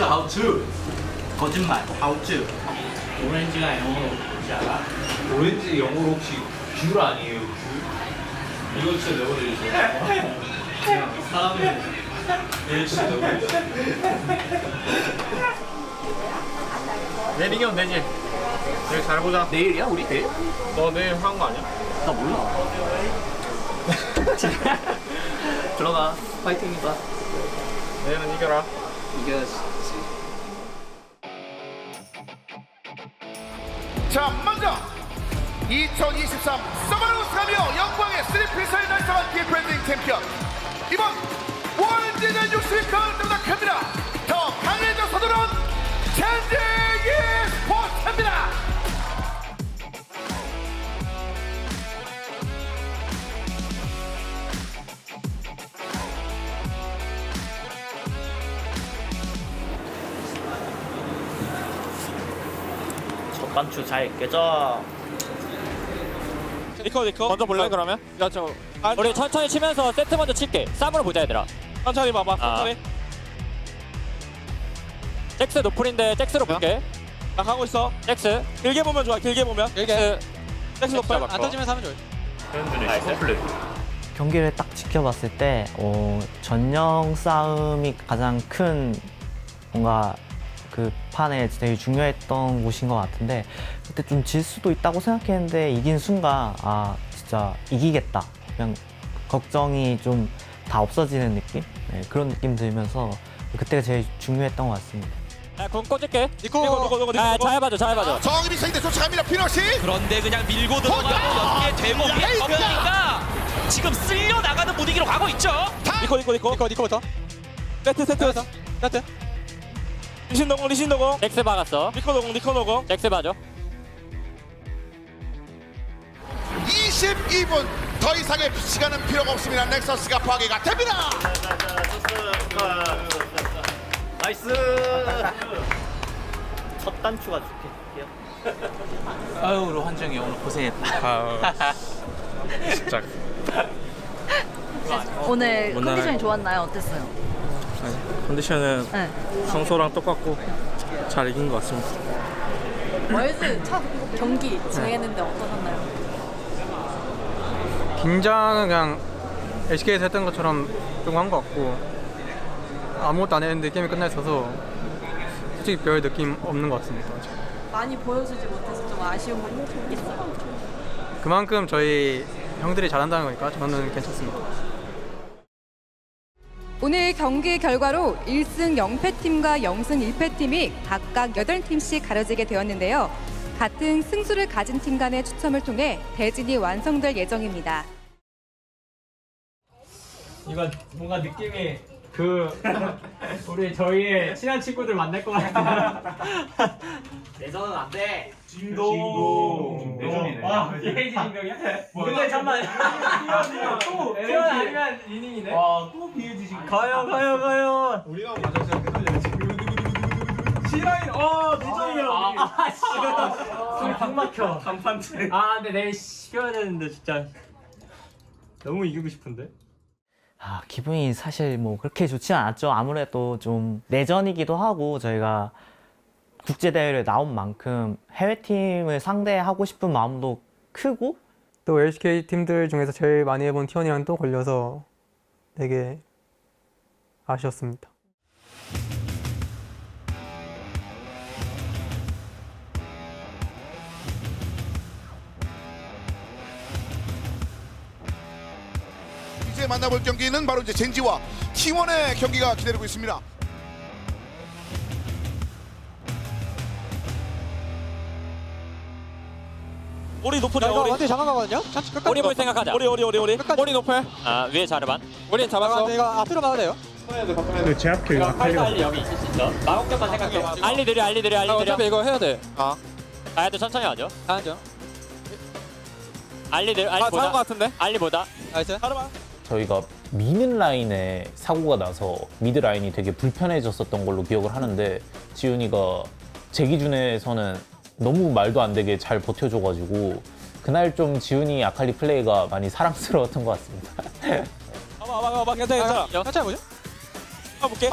하우츠 거짓말 하우츠. 오렌지가 영어로 혹시 알아? 오렌지 영어로 혹시 귤 아니에요? 귤? 이거 진짜 내버려주세요. 사람은 얘 진짜 내버려주세요. 내일 이기면 되지. 내일 잘해보자. 내일이야 우리 내일? 너 내일 하는 거 아니야? 나 몰라. 들어가 파이팅이다. 내일은 이겨라. 이겨야지. 자, 먼저 2023 서머를 우승하며 영광의 3필살을 달성한 디펜딩 챔피언, 이번 월드전 60위권 등락합니다. 더 강해져서 돌아온 젠지 스포츠입니다. 반추 잘 깨져. 니커 먼저 볼래 그러면? 야 저 우리 천천히 치면서 세트 먼저 칠게. 쌈으로 보자 얘들아. 천천히 봐봐. 천천히. 잭스 노플인데 잭스로 볼게. 나 가고 있어. 잭스. 길게 보면 좋아. 길게 보면. 잭스. 잭스 높아. 안 터지면서 하면 좋아. 경기를 딱 지켜봤을 때 전령 싸움이 가장 큰 뭔가 그 판에 되게 중요했던 곳인 것 같은데, 그때 좀 질 수도 있다고 생각했는데 이긴 순간 아 진짜 이기겠다, 그냥 걱정이 좀 다 없어지는 느낌? 네, 그런 느낌 들면서 그때가 제일 중요했던 것 같습니다. 야, 공 꽂을게. 니커. 잘 봐줘, 잘 봐줘. 정입이 상대 쫓아갑니다. 피너시. 그런데 그냥 밀고 들어가고 연계 되고 위에 거니까 지금 쓸려 나가는 분위기로 가고 있죠. 니커부터. 세트. 리신 노공. 잭스 박았어. 니커 노공. 잭스 봐줘. 22분, 더 이상의 시간은 필요가 없습니다. 넥서스가 파괴가 됩니다. 나이스. 첫 단추가 좋게. 아유 우리 환정이 오늘 고생했다. 진짜. 오늘 컨디션이 좋았나요? 어땠어요? 컨디션은 네. 평소랑 똑같고 잘 이긴 것 같습니다. 월드 첫 경기 진행했는데 어떠셨나요? 긴장은 그냥 LCK에서 했던 것처럼 좀 한 것 같고, 아무것도 안 했는데 게임이 끝나 있어서 솔직히 별 느낌 없는 것 같습니다. 많이 보여주지 못해서 좀 아쉬운 부분이 있어요. 그만큼 저희 형들이 잘한다는 거니까 저는 괜찮습니다. 오늘 경기 결과로 1승 0패 팀과 0승 1패 팀이 각각 8팀씩 가려지게 되었는데요. 같은 승수를 가진 팀 간의 추첨을 통해 대진이 완성될 예정입니다. 이거 뭔가 느낌이 우리 저희의 친한 친구들 만날 것 같아. 내전은 안 돼. 진동. 내전이네. 와, 예지 진동이야? 근데 잠깐만. 또 태연 아니면 리닝이네. 와또 비해지 지금. 가요. 우리가 먼저 생각했는데 지금. 시라인, 내전이야. 소리 딱 막혀. 단판째. 근데 내일 쉬어야 되는데 진짜 너무 이기고 싶은데. 기분이 사실 뭐 그렇게 좋지 않았죠. 아무래도 좀 내전이기도 하고, 저희가 국제대회를 나온 만큼 해외팀을 상대하고 싶은 마음도 크고, 또 LCK 팀들 중에서 제일 많이 해본 T1이랑 또 걸려서 되게 아쉬웠습니다. 이제 만나볼 경기는 바로 이제 젠지와 T1의 경기가 기다리고 있습니다. 우리 노플이야. 우리 완전 장악 가거든요. 우리 볼 생각하자. 우리 끝까지 노플. 아 위에 자르반. 우린 잡았어. 이거 앞으로 봐도 돼요. 칼리 여기 있을 수 있어. 마법격만 생각해. 알리 느려. 어차피 이거 해야 돼. 가야도 천천히 하죠. 하죠. 알리 보다. 같은데? 알리 보다. 나이스. 저희가 미는 라인에 사고가 나서 미드 라인이 되게 불편해졌었던 걸로 기억을 하는데 지훈이가 제 기준에서는 너무 말도 안 되게 잘 버텨줘가지고 그날 좀 지훈이 아칼리 플레이가 많이 사랑스러웠던 것 같습니다. 봐봐. 괜찮아. 괜찮아 보죠? 볼게.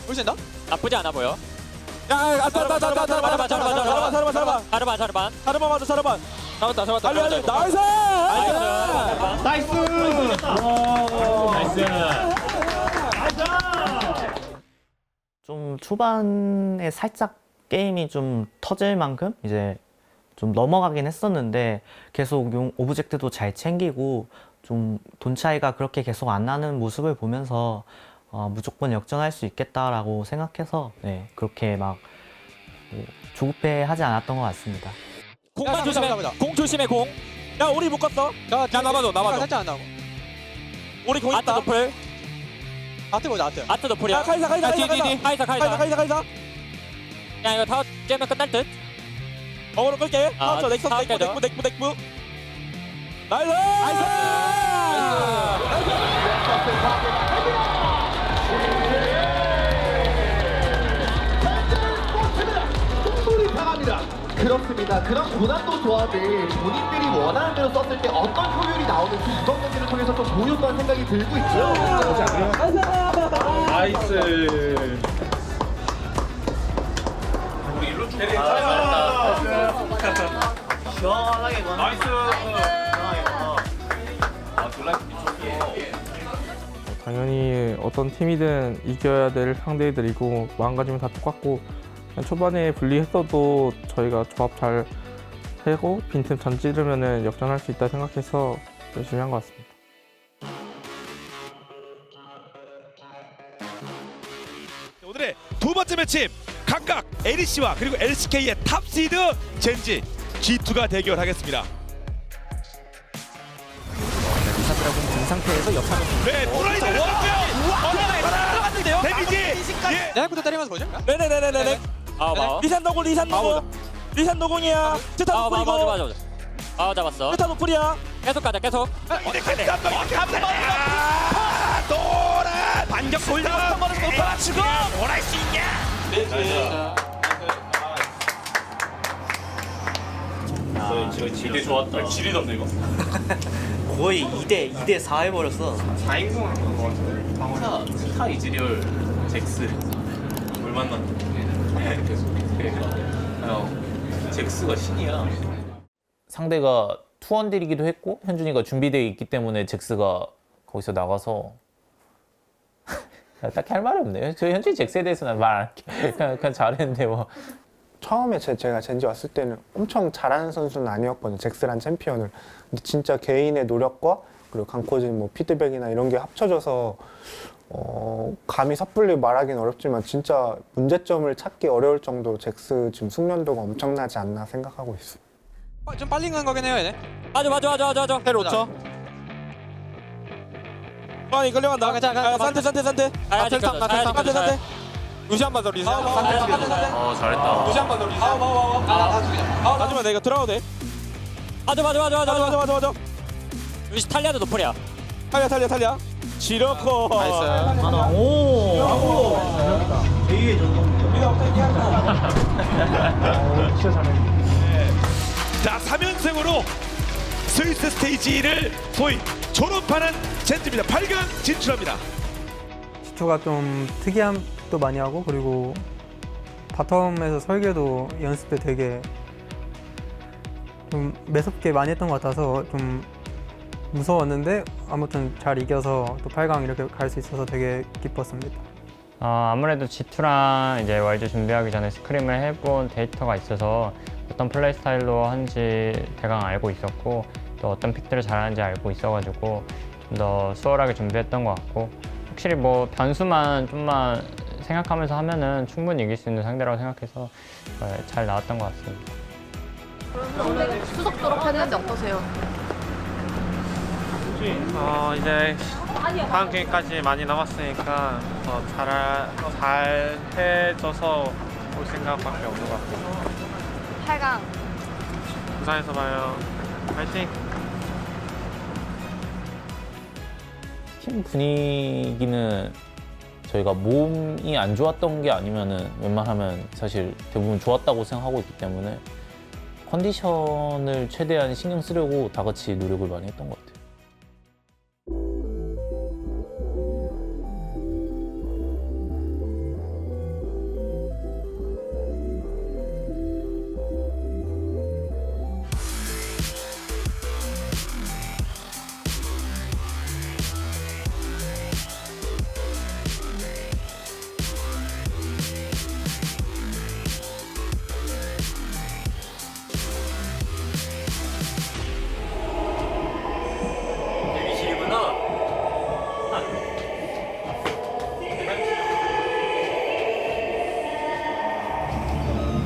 볼 수 있나? 나쁘지 않아 보여. 자르반. 잡았다. 알리. 좀 초반에 살짝 게임이 좀 터질 만큼 이제 좀 넘어가긴 했었는데 계속 오브젝트도 잘 챙기고 좀 돈 차이가 그렇게 계속 안 나는 모습을 보면서 무조건 역전할 수 있겠다라고 생각해서 네, 그렇게 막 조급해하지 않았던 것 같습니다. 공만 조심해. 공 조심해 공. 야 우리 묶었어. 야 나봐줘. 살짝 안 나고. 우리 공 아트 있다. 노플. 아트 보자 아트. 아트 노플이야. 야 카이사. 카이사. 야 이거 타워 깨면 끝날 듯. 어그로 끌게. 아, 넥스. 타워 깨져. 나이스. 그렇습니다. 그런 고난도 조합을 본인들이 원하는 대로 썼을 때 어떤 효율이 나오는지 이번 경기를 통해서 좀 보였다는 생각이 들고 있고요. 나이스. 우리 일로 쭉 시원하게 건. 나이스. 당연히 어떤 팀이든 이겨야 될 상대들이고 마음가짐은 다 똑같고 그냥 초반에 분리했어도 저희가 조합 잘 하고 빈틈 던지려면 역전할 수 있다 생각해서 열심히 한 것 같습니다. 오늘의 두 번째 매치 각각 LEC와 그리고 LCK의 탑시드 젠지 G2가 대결하겠습니다. 리사드라고는 든 상태에서 역하면 네, 또라이 들어갔고요. 들어갔는데요? 데미지. 예. 내부터 때리면서 보죠. 네네네네네. 리산 노공이야. 스타 노플이고. 맞아. 잡았어. 스타 노플이야. 계속 가자 계속. 또라 반격 돌려. 한번을 못 받아치고 뭘 할 수 있냐? 질이 좋았다. 질이 덥네 이거. 거의 2대 4 해버렸어. 4인승을 한거 같은데. 스타 이즈리얼 잭스 뭘 만났는데 계속 잭스가 신이야. 상대가 투원딜이기도 했고 현준이가 준비되어 있기 때문에 잭스가 거기서 나가서 딱히 할 말이 없네요. 저 현준이 잭스에 대해서는 말 안 할게. 그냥 잘했는데 뭐. 처음에 제가 젠지 왔을 때는 엄청 잘하는 선수는 아니었거든요. 잭스란 챔피언을. 근데 진짜 개인의 노력과 그리고 강코진 뭐 피드백이나 이런 게 합쳐져서 감히 섣불리 말하기는 어렵지만 진짜 문제점을 찾기 어려울 정도로 잭스 지금 숙련도가 엄청나지 않나 생각하고 있어요. 좀 빨리 간 거긴 해요 얘네. 맞아. 해로 5초. 이거 끌려간다. 괜찮아. 산테. 산테. 루시 한번 더. 루시 한번 잘했다. 루시 한번 더. 루시. 하지만 내가 들어가도 돼. 맞아. 루시 탈리아도 노플이야. 탈리아. 지르코. 나이스. 오. 되게 진짜 잘해. 자, 3연승으로 스위스 스테이지를 소위 졸업하는 젠지입니다. 8강 진출합니다. 기초가 좀 특이함도 많이 하고 그리고 바텀에서 설계도 연습 때 되게 좀 매섭게 많이 했던 것 같아서 좀 무서웠는데 아무튼 잘 이겨서 또 8강 이렇게 갈 수 있어서 되게 기뻤습니다. 아무래도 G2랑 이제 YG 준비하기 전에 스크림을 해본 데이터가 있어서 어떤 플레이 스타일로 하는지 대강 알고 있었고 또 어떤 픽들을 잘하는지 알고 있어가지고 좀 더 수월하게 준비했던 것 같고 확실히 뭐 변수만 좀만 생각하면서 하면은 충분히 이길 수 있는 상대라고 생각해서 잘 나왔던 것 같습니다. 고속도로 폈는데 어떠세요? 이제 다음 경기까지 많이 남았으니까 더 잘 해줘서 올 생각밖에 없는 것 같아요. 8강. 부산에서 봐요. 파이팅! 팀 분위기는 저희가 몸이 안 좋았던 게 아니면은 웬만하면 사실 대부분 좋았다고 생각하고 있기 때문에 컨디션을 최대한 신경 쓰려고 다 같이 노력을 많이 했던 것 같아요.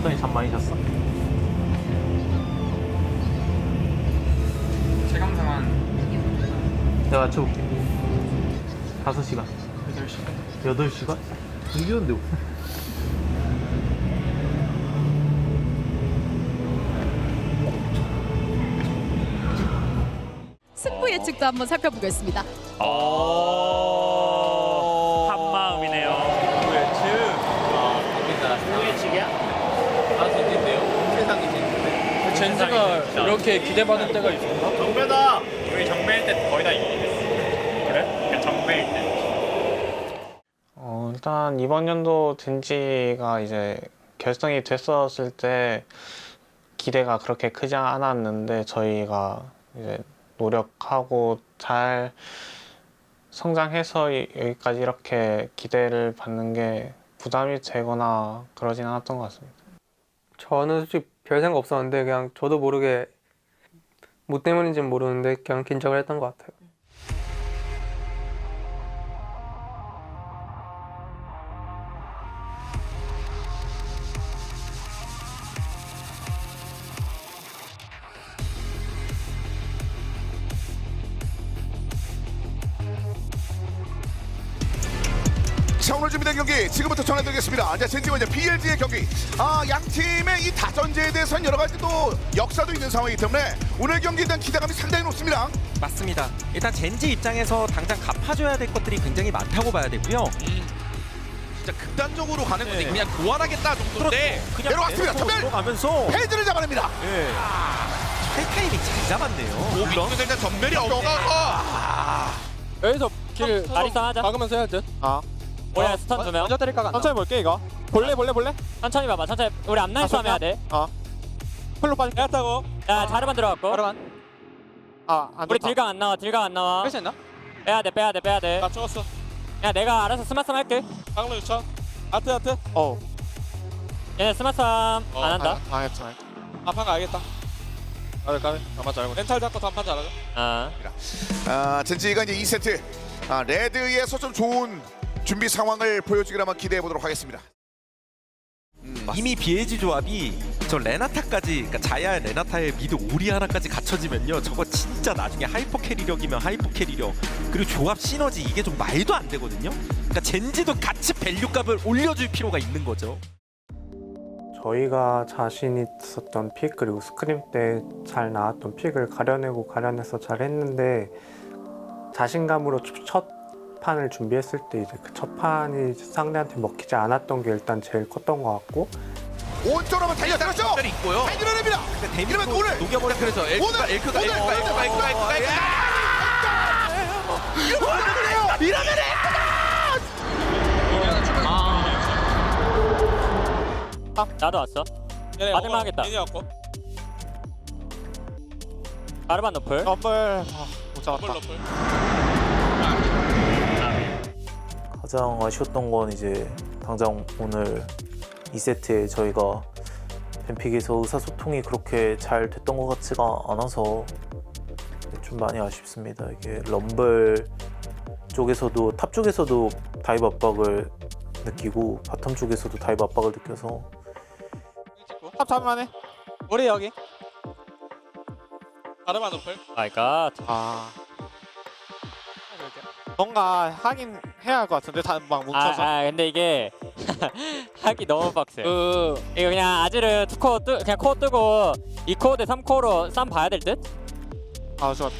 어떤 잠 많이 잤어? 체감상한 내가 맞춰볼게. 5시간. 8시간. 8시간? 이겼는데 승부 예측도 한번 살펴보겠습니다. 한마음이네요. 젠지가 이렇게 기대받는 때가 있었나? 정배다. 우리 정배일 때 거의 다 이기겠어. 그래? 정배일 때. 일단 이번 연도 젠지가 이제 결성이 됐었을 때 기대가 그렇게 크지 않았는데 저희가 이제 노력하고 잘 성장해서 여기까지 이렇게 기대를 받는 게 부담이 되거나 그러진 않았던 것 같습니다. 저는 솔직히 별 생각 없었는데 그냥 저도 모르게 뭐 때문인지는 모르는데 그냥 긴장을 했던 것 같아요. 자, 오늘 준비된 경기 지금부터 전해드리겠습니다. 이제 젠지와 이제 BLG의 경기. 양 팀의 이 다전제에 대해서는 여러 가지 또 역사도 있는 상황이기 때문에 오늘 경기에 대한 기대감이 상당히 높습니다. 맞습니다. 일단 젠지 입장에서 당장 갚아줘야 될 것들이 굉장히 많다고 봐야 되고요. 진짜 극단적으로 가는 건데 그냥 교환하겠다 정도인데 그냥 내려왔습니다. 계속 전멸! 들어가면서 헤드를 잡아냅니다. 예. 타이밍 잘 잡았네요. 오, 밑에서 일단 전멸이 없어서 여기서 길 다리싸움 하자. 박으면서 해야 돼. 우리가 스턴 주면 먼저 때릴까? 천천히 볼게 이거. 볼래? 천천히 봐봐. 천천히. 우리 앞라인 싸움 해야 돼. 풀로 빠질 게 했다고. 야 자르반 들어갔고. 안 우리 딜강 안 나와. 했나? 빼야 돼. 나 죽었어. 야 내가 알아서 스마스 할게. 강로 유천. 아트. 얘네 스마스 안 한다. 당했어. 한판 가야겠다. 까비. 가만 잘고. 멘탈 잡고 단판 잘하자. 젠지가 이제 2세트 레드에서 좀 좋은 준비 상황을 보여주기를 한번 기대해 보도록 하겠습니다. 이미 BLG 조합이 저 레나타까지, 그러니까 자야 레나타의 미드 오리 하나까지 갖춰지면요, 저거 진짜 나중에 하이퍼 캐리력이면 하이퍼 캐리력, 그리고 조합 시너지 이게 좀 말도 안 되거든요. 그러니까 젠지도 같이 밸류값을 올려줄 필요가 있는 거죠. 저희가 자신 있었던 픽 그리고 스크림 때 잘 나왔던 픽을 가려내서 잘 했는데 자신감으로 첫 판을 준비했을 때 이제 그 첫 판이 상대한테 먹히지 않았던 게 일단 제일 컸던 것 같고 오른쪽으로 한번 달려들었죠. 있고요. 잘 밀어냅니다. 이러면 오늘 녹여버려. 그래서 엘크가 이러면 나도 왔어. 받을만 하겠다. 자르반 노플. 못 잡았다. 가장 아쉬웠던 건 이제 당장 오늘 2세트에 저희가 뱀픽에서 의사소통이 그렇게 잘 됐던 것 같지가 않아서 좀 많이 아쉽습니다. 이게 럼블 쪽에서도 탑 쪽에서도 다이브 압박을 느끼고 바텀 쪽에서도 다이브 압박을 느껴서 탑 잡을만해. 우리 여기. 가르마 노플. 마이갓. 뭔가 하긴 해야 할 것 같은데 다 막 뭉쳐서. 근데 이게 하기 너무 빡세. 이거 그냥 아지르 그냥 코어 뜨고 2코어 대 3코어로 쌈 봐야 될 듯? 아 좋아.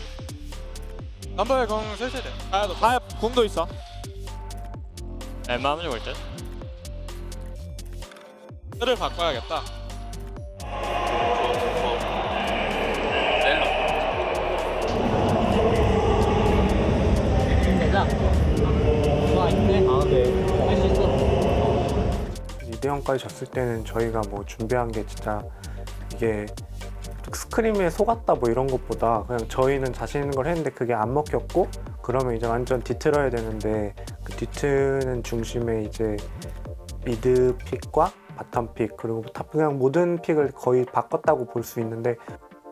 넘버에 공 슬슬 돼. 아 공도 있어. 웬만하면 죽을 듯? 틀을 바꿔야겠다. 이대형까지 졌을 때는 저희가 뭐 준비한 게 진짜 이게 스크림에 속았다 뭐 이런 것보다 그냥 저희는 자신 있는 걸 했는데 그게 안 먹혔고 그러면 이제 완전 뒤틀어야 되는데 그 뒤트는 중심에 이제 미드 픽과 바텀 픽 그리고 그냥 모든 픽을 거의 바꿨다고 볼 수 있는데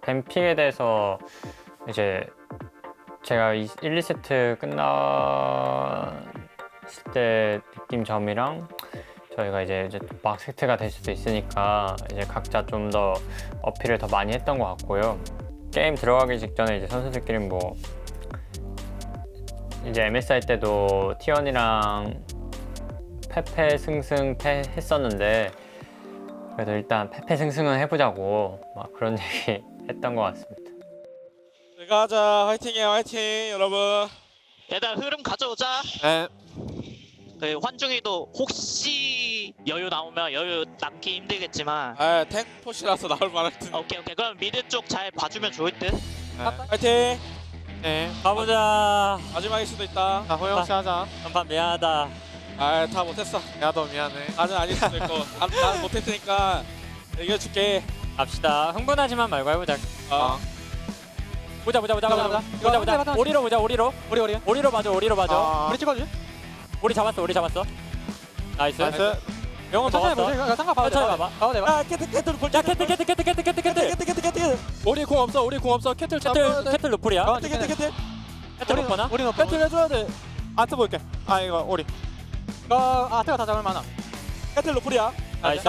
뱀픽에 대해서 이제 제가 1, 2세트 끝났을 때 느낀 점이랑 저희가 이제 막 세트가 될 수도 있으니까 이제 각자 좀 더 어필을 더 많이 했던 것 같고요. 게임 들어가기 직전에 이제 선수들끼리 뭐 이제 MSI 때도 티언이랑 페페 승승 패 했었는데 그래도 일단 페페 승승은 해보자고 막 그런 얘기 했던 것 같습니다. 가자 화이팅해요 화이팅 여러분. 일단 흐름 가져오자. 네. 그 환중이도 혹시 여유 나오면 여유 남기 힘들겠지만. 탱포시라서 나올 만할 듯. 오케이 그럼 미드 쪽 잘 봐주면 좋을 듯. 화이팅. 네. 가보자. 마지막일 수도 있다. 자 호영씨 하자. 한판 미안하다. 다 못했어. 야 너 미안해. 나는 아닐 수도 있고. 나는 못했으니까 이겨줄게. 갑시다. 흥분하지만 말고 해보자. 보자. 오리로 보자. 오리로 맞아. 우리 찍어줘. 오리 잡았어. 나이스. 영혼 천천히 먹었어. 보자. 상관 봐도 돼. 천천히 봐봐. 캐틀 볼. 야 캐틀. 우리 공 없어. 캐틀 잡아. 캐틀 노플이야. 캐틀. 캐틀 노플나? 우리 너 캐틀 해줘야 돼. 아트 볼게. 이거 우리. 아트가 다 잡을 만함. 캐틀 노플이야. 나이스.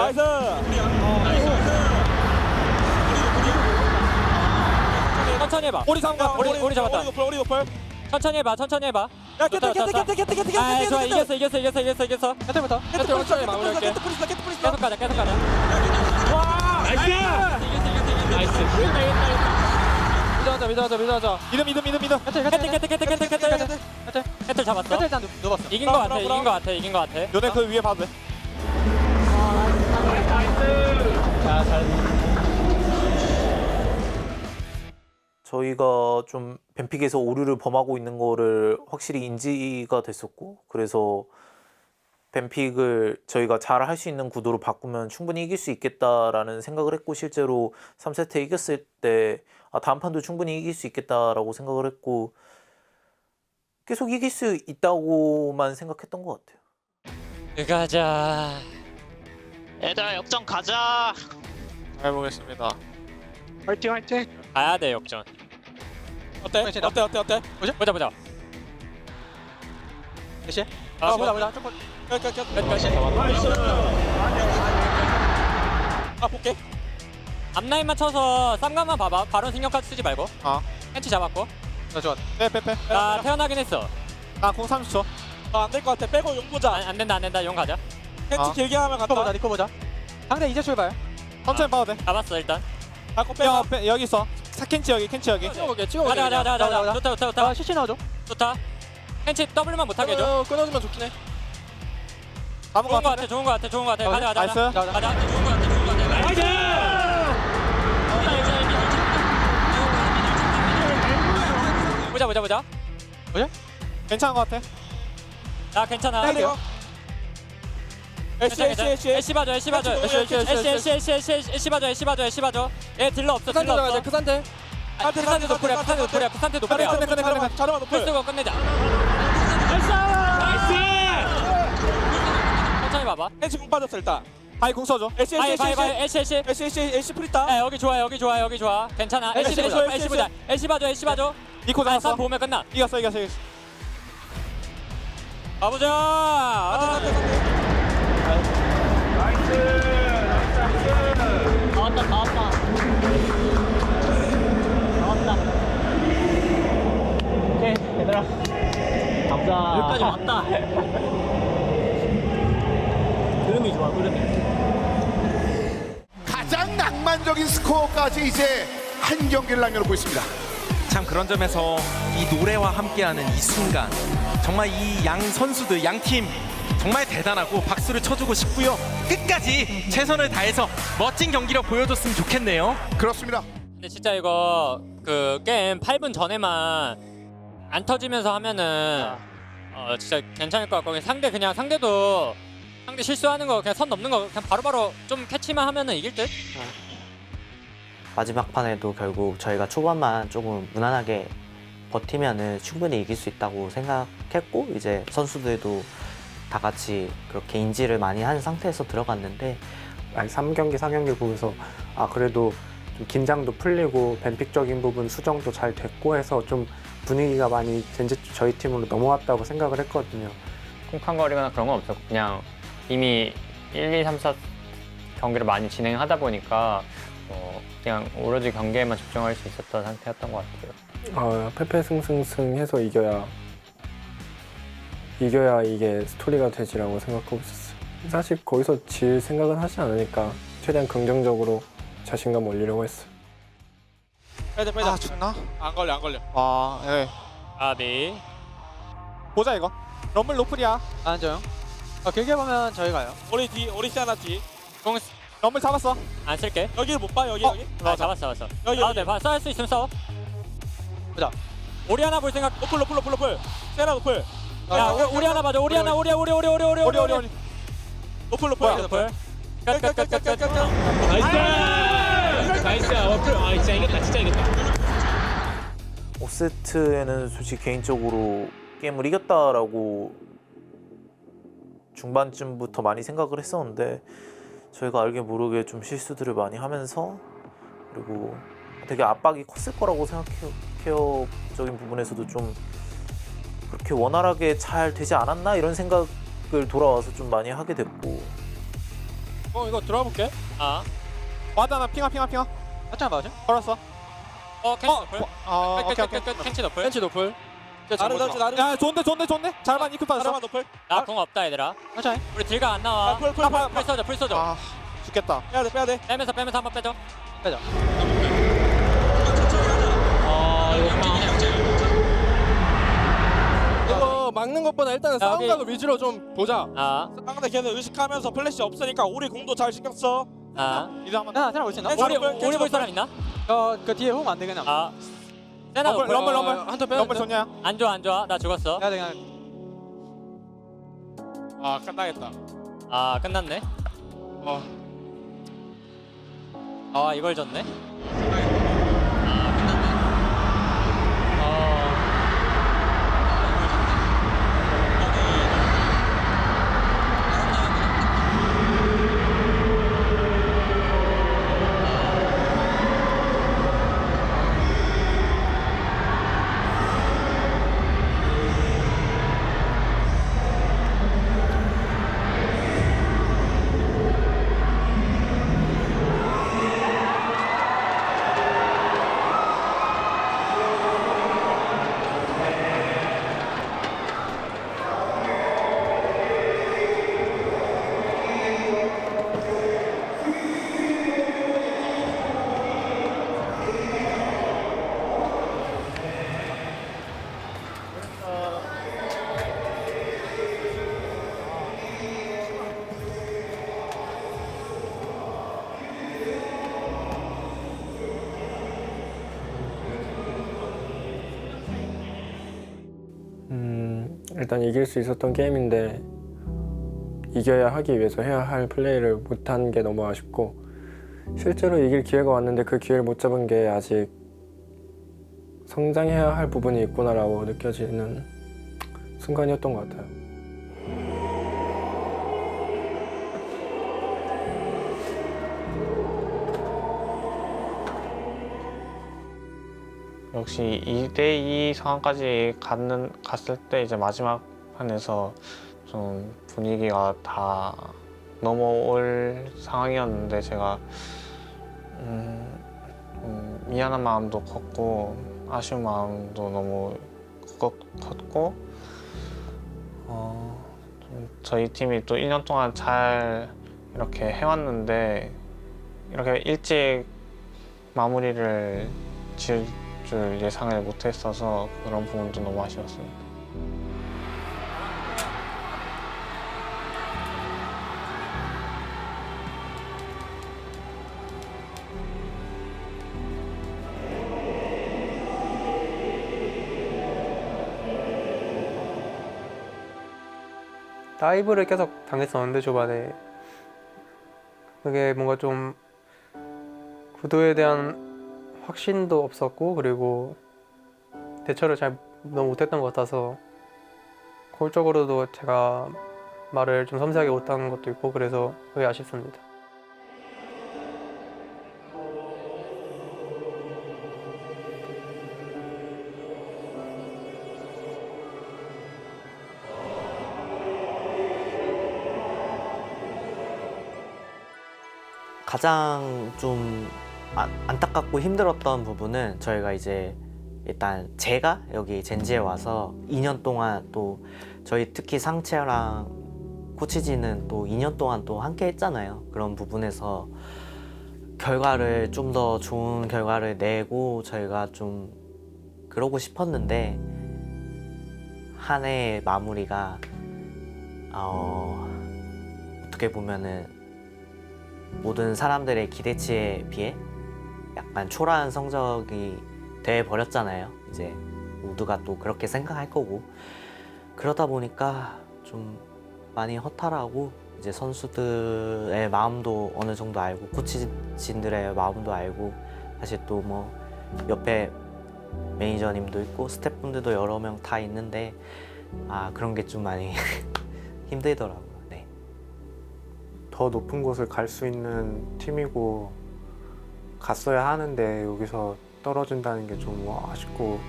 천천히 해봐. 우리 삼각. 우리 잡았다. 우리 노플. 천천히 해봐. 야 캐틀. 좋아 이겼어. 캐틀부터. 캐틀 마무리할게. 계속 가자. 와. 나이스. 미드하자. 믿음. 캐틀 잡았어. 캐틀 일단 누웠어. 이긴 거 같아. 요네 그 위에 봐도 돼. 저희가 좀 뱀픽에서 오류를 범하고 있는 거를 확실히 인지가 됐었고 그래서 뱀픽을 저희가 잘 할 수 있는 구도로 바꾸면 충분히 이길 수 있겠다라는 생각을 했고 실제로 3세트 이겼을 때 다음 판도 충분히 이길 수 있겠다라고 생각을 했고 계속 이길 수 있다고만 생각했던 것 같아요. 가자. 얘들아 역전 가자. 잘 보겠습니다. 화이팅. 가야 돼 역전. 어때? 보자. 몇시? 보자. 조금. 볼게. 앞라인만 쳐서 쌈감만 봐봐. 바로 신경까지 쓰지 말고. 캔치 잡았고. 좋아. 빼. 나 태어나긴 했어. 공 30초. 안 될 것 같아. 빼고 용 보자. 안 된다. 용 가자. 캔치 길게 하면 간다. 니꺼 보자. 상대 이제 출발. 천천히 봐도 돼. 잡았어 일단. 빼. 여기 있어. 캔치 여기. 찍어볼게. 가자. 좋다. CC 넣어줘. 좋다. 캔치 W만 못하게 해줘. 끊어주면 좋긴 해. 좋은 거 같아. 가자. 나이스. 가자. 좋은 거 같아. 보자. 괜찮은 것 같아. 나 괜찮아. 애쉬 봐줘. 애쉬 봐줘. 얘 딜러 없어. 그 상태. 부산대 노플이야. 자르마 노플. 쓰고 끝내자. 천천히 봐봐. 캔치 공 빠졌어 일단. 공 써줘. 애쉬 프리타. 여기 좋아. 괜찮아. 애쉬 봐줘. 니코 잡았어. 쌈 보면 끝나. 이겼어. 가보자. 나왔다. 파이팅 얘들아. 감사. 여기까지 왔다. 흐름이 좋아, 흐름이. 가장 낭만적인 스코어까지 이제 한 경기를 남겨놓고 있습니다. 참 그런 점에서 이 노래와 함께하는 이 순간 정말 이 양 선수들 양 팀 정말 대단하고 박수를 쳐주고 싶고요. 끝까지 최선을 다해서 멋진 경기력 보여줬으면 좋겠네요. 그렇습니다. 근데 진짜 이거 그 게임 8분 전에만 안 터지면서 하면은 진짜 괜찮을 것 같고 상대도 상대 실수하는 거 그냥 선 넘는 거 그냥 바로바로 좀 캐치만 하면은 이길 듯? 마지막 판에도 결국 저희가 초반만 조금 무난하게 버티면은 충분히 이길 수 있다고 생각했고 이제 선수들도 다 같이 그렇게 인지를 많이 한 상태에서 들어갔는데 3경기, 4경기 보면서 그래도 좀 긴장도 풀리고 뱀픽적인 부분 수정도 잘 됐고 해서 좀 분위기가 많이 저희 팀으로 넘어왔다고 생각을 했거든요. 쿵쾅거리거나 그런 건 없었고 그냥 이미 1, 2, 3, 4 경기를 많이 진행하다 보니까 그냥 오로지 경기에만 집중할 수 있었던 상태였던 것 같아요. 패패승승승 해서 이겨야 이게 스토리가 되지라고 생각하고 있었어요. 사실 거기서 질 생각은 하지 않으니까 최대한 긍정적으로 자신감 올리려고 했어요. 빼자. 죽나? 안 걸려. 예. 아비. 보자 이거. 럼블 노플이야. 안정. 길게 보면 저희 가요. 우리 하나 뒤. 럼블 잡았어. 안 쓸게. 여기를 못 봐. 여기. 잡았어. 여기. 네, 싸울 수 있으면 싸워. 보자. 우리 하나 볼 생각. 노플. 세라 노플. 야, 우리 하나 봐줘. 우리. 노플. 끝. 나이스. 워플. 진짜 이겼다. 5세트에는 솔직히 개인적으로 게임을 이겼다라고 중반쯤부터 많이 생각을 했었는데 저희가 알게 모르게 좀 실수들을 많이 하면서 그리고 되게 압박이 컸을 거라고 생각해요. 케어적인 부분에서도 좀 그렇게 원활하게 잘 되지 않았나 이런 생각을 돌아와서 좀 많이 하게 됐고 이거 들어가 볼게. 와드 하나 핑하. 맞잖아. 걸었어. 캔치 노플. 켄치 노플. 야, 좋은데. 잘만 이크 받았어. 노플. 나 공 없다 얘들아. 괜찮아. 우리 딜가 안 나와. 풀 써줘. 죽겠다. 빼야 돼. 빼면서 한번 빼줘. 빼자. 이거 막는 것보다 일단은 싸움 각을 위주로 좀 보자. 상대 걔는 의식하면서 플래시 없으니까 우리 공도 잘 신경 써. 이제 한번. 세나 볼 수 있나? 우리 볼 사람 있나? 그 뒤에 홈 안 돼 그냥. 세나 럼블. 한턴 빼야 럼블 좋냐? 안 좋아. 나 죽었어. 해야 돼 그냥. 끝나겠다. 끝났네. 이걸 졌네. 일단 이길 수 있었던 게임인데 이겨야 하기 위해서 해야 할 플레이를 못한 게 너무 아쉽고 실제로 이길 기회가 왔는데 그 기회를 못 잡은 게 아직 성장해야 할 부분이 있구나라고 느껴지는 순간이었던 것 같아요. 역시 2대2 상황까지 갔을 때 이제 마지막 판에서 좀 분위기가 다 넘어올 상황이었는데 제가 미안한 마음도 컸고 아쉬운 마음도 너무 컸고 좀 저희 팀이 또 1년 동안 잘 이렇게 해왔는데 이렇게 일찍 마무리를 지을 줄 예상을 못했어서 그런 부분도 너무 아쉬웠습니다. 다이브를 계속 당했었는데 초반에 그게 뭔가 좀 구도에 대한 확신도 없었고 그리고 대처를 잘 너무 못했던 것 같아서 골적으로도 제가 말을 좀 섬세하게 못한 것도 있고 그래서 그게 아쉽습니다. 가장 좀 안타깝고 힘들었던 부분은 저희가 이제 일단 제가 여기 젠지에 와서 2년 동안 또 저희 특히 상체랑 코치진은 또 2년 동안 또 함께 했잖아요. 그런 부분에서 결과를 좀 더 좋은 결과를 내고 저희가 좀 그러고 싶었는데 한 해의 마무리가 어떻게 보면은 모든 사람들의 기대치에 비해 약간 초라한 성적이 돼 버렸잖아요. 이제 모두가 또 그렇게 생각할 거고 그러다 보니까 좀 많이 허탈하고 이제 선수들의 마음도 어느 정도 알고 코치진들의 마음도 알고 사실 또 뭐 옆에 매니저님도 있고 스태프분들도 여러 명 다 있는데 그런 게 좀 많이 힘들더라고요. 더 높은 곳을 갈 수 있는 팀이고 갔어야 하는데 여기서 떨어진다는 게 좀 아쉽고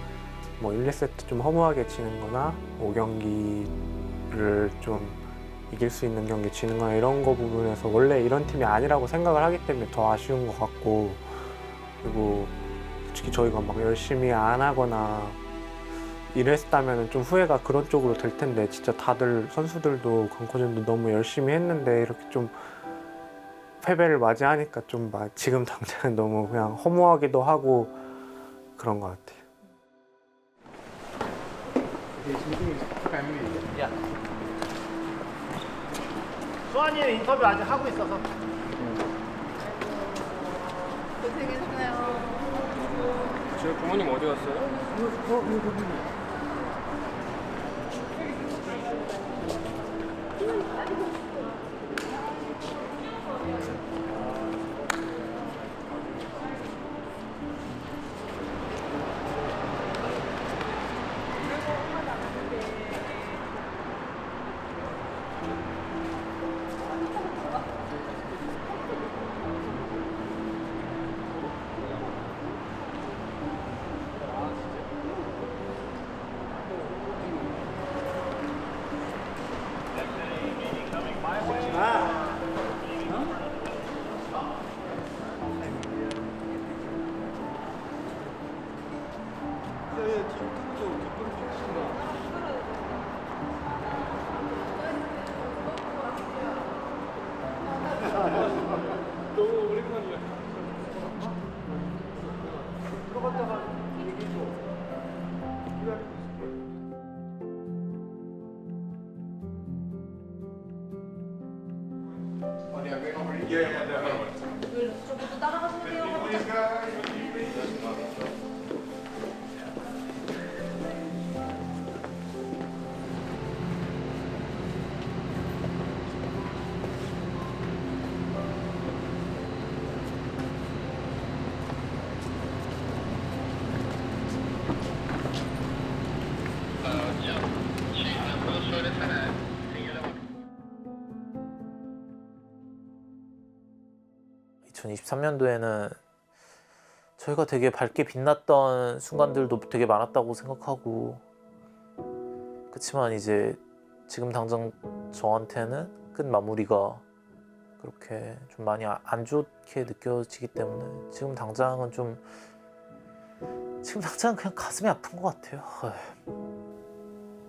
뭐 1, 2세트 좀 허무하게 지는 거나 5경기를 좀 이길 수 있는 경기 지는 거나 이런 거 부분에서 원래 이런 팀이 아니라고 생각을 하기 때문에 더 아쉬운 것 같고 그리고 솔직히 저희가 막 열심히 안 하거나 이랬다면 좀 후회가 그런 쪽으로 될 텐데 진짜 다들 선수들도 강코진도 너무 열심히 했는데 이렇게 좀 패배를 맞이하니까 좀 지금 당장은 너무 그냥 허무하기도 하고 그런 것 같아요. 수환이는 인터뷰 아직 하고 있어서. 고생했어요. 저희 부모님 어디 갔어요? 너무 오랜만이야. 들어갔다가 얘기해줘. 저부터 따라가실게요. 네. 2023년도에는 저희가 되게 밝게 빛났던 순간들도 되게 많았다고 생각하고 그렇지만 이제 지금 당장 저한테는 끝 마무리가 그렇게 좀 많이 안 좋게 느껴지기 때문에 지금 당장은 그냥 가슴이 아픈 것 같아요.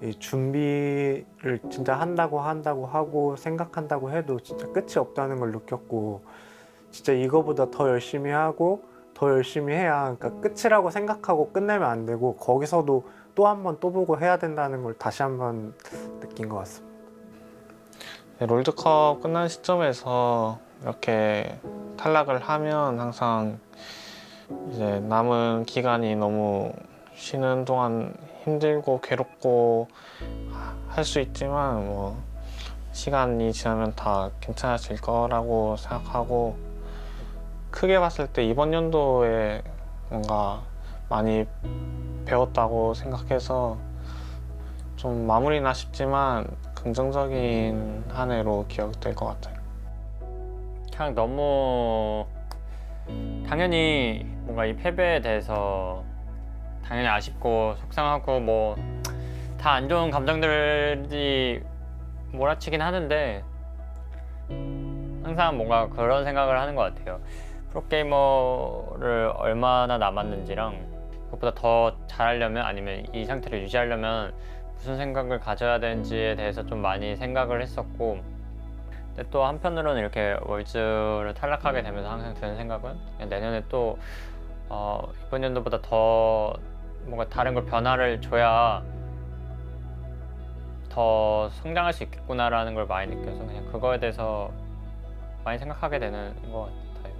이 준비를 진짜 한다고 하고 생각한다고 해도 진짜 끝이 없다는 걸 느꼈고 진짜 이거보다 더 열심히 하고 더 열심히 해야 그러니까 끝이라고 생각하고 끝내면 안 되고 거기서도 또 한 번 또 보고 해야 된다는 걸 다시 한번 느낀 것 같습니다. 롤드컵 끝난 시점에서 이렇게 탈락을 하면 항상 이제 남은 기간이 너무 쉬는 동안 힘들고 괴롭고 할 수 있지만 뭐 시간이 지나면 다 괜찮아질 거라고 생각하고 크게 봤을 때 이번 연도에 뭔가 많이 배웠다고 생각해서 좀 마무리는 아쉽지만 긍정적인 한 해로 기억될 것 같아요. 그냥 너무 당연히 뭔가 이 패배에 대해서 당연히 아쉽고 속상하고 뭐 다 안 좋은 감정들이 몰아치긴 하는데 항상 뭔가 그런 생각을 하는 것 같아요. 프로게이머를 얼마나 남았는지랑 그것보다 더 잘하려면 아니면 이 상태를 유지하려면 무슨 생각을 가져야 되는지에 대해서 좀 많이 생각을 했었고 근데 또 한편으로는 이렇게 월즈를 탈락하게 되면서 항상 드는 생각은 그냥 내년에 또 이번 연도보다 더 뭔가 다른 걸 변화를 줘야 더 성장할 수 있겠구나라는 걸 많이 느껴서 그냥 그거에 대해서 많이 생각하게 되는 것 같아요.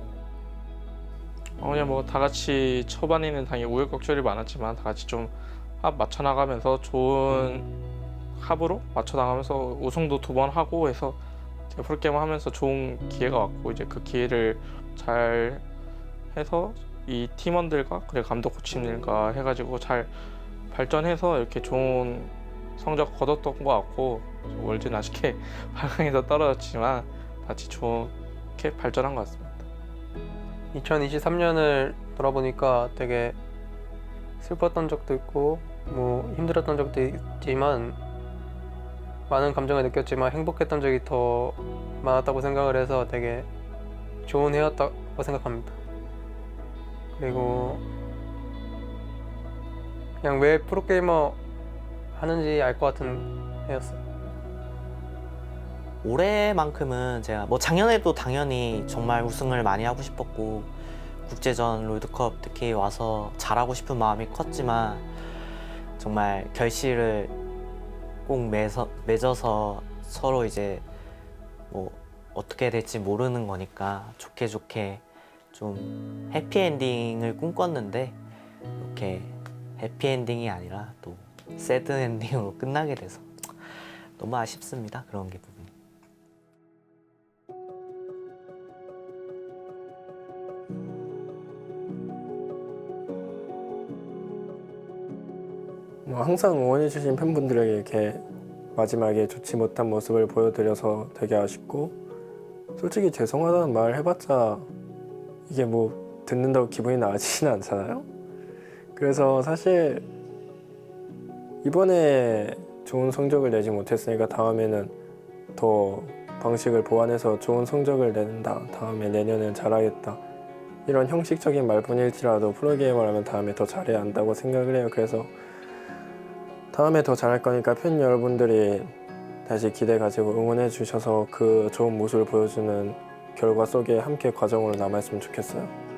그냥 뭐 다 같이 초반에는 당연히 우여곡절이 많았지만 다 같이 좀 합 맞춰 나가면서 좋은 합으로 맞춰 나가면서 우승도 2번 하고 해서 프로게이머 하면서 좋은 기회가 왔고 이제 그 기회를 잘 해서 이 팀원들과 그리고 감독 코치님들과 해가지고 잘 발전해서 이렇게 좋은 성적 거뒀던 것 같고 월즈는 아쉽게 8강에서 떨어졌지만 같이 좋게 발전한 것 같습니다. 2023년을 돌아보니까 되게 슬펐던 적도 있고 뭐 힘들었던 적도 있지만 많은 감정을 느꼈지만 행복했던 적이 더 많았다고 생각을 해서 되게 좋은 해였다고 생각합니다. 그리고 그냥 왜 프로게이머 하는지 알 것 같은 해였어요. 올해만큼은 제가 뭐 작년에도 당연히 정말 우승을 많이 하고 싶었고 국제전 롤드컵 특히 와서 잘하고 싶은 마음이 컸지만 정말 결실을 꼭 맺어서 서로 이제 뭐 어떻게 될지 모르는 거니까 좋게 좀 해피엔딩을 꿈꿨는데 이렇게 해피엔딩이 아니라 또 새드엔딩으로 끝나게 돼서 너무 아쉽습니다. 그런 게 부분이. 뭐 항상 응원해주신 팬분들에게 이렇게 마지막에 좋지 못한 모습을 보여드려서 되게 아쉽고 솔직히 죄송하다는 말 해봤자 이게 뭐 듣는다고 기분이 나아지진 않잖아요. 그래서 사실 이번에 좋은 성적을 내지 못했으니까 다음에는 더 방식을 보완해서 좋은 성적을 낸다. 다음에 내년엔 잘하겠다. 이런 형식적인 말뿐일지라도 프로게이머라면 다음에 더 잘해야 한다고 생각을 해요. 그래서 다음에 더 잘할 거니까 팬 여러분들이 다시 기대 가지고 응원해 주셔서 그 좋은 모습을 보여주는 결과 속에 함께 과정으로 남아있으면 좋겠어요.